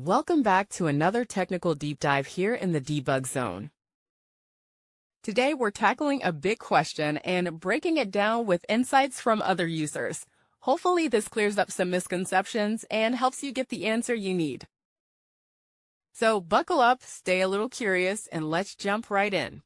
Welcome back to another technical deep dive here in the debug zone. Today we're tackling a big question and breaking it down with insights from other users. Hopefully this clears up some misconceptions and helps you get the answer you need. So buckle up, stay a little curious, and let's jump right in.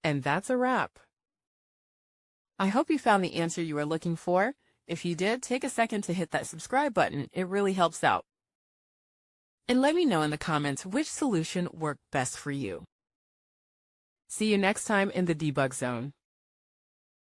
And that's a wrap. I hope you found the answer you were looking for. If you did, take a second to hit that subscribe button. It really helps out. And let me know in the comments which solution worked best for you. See you next time in the debug zone.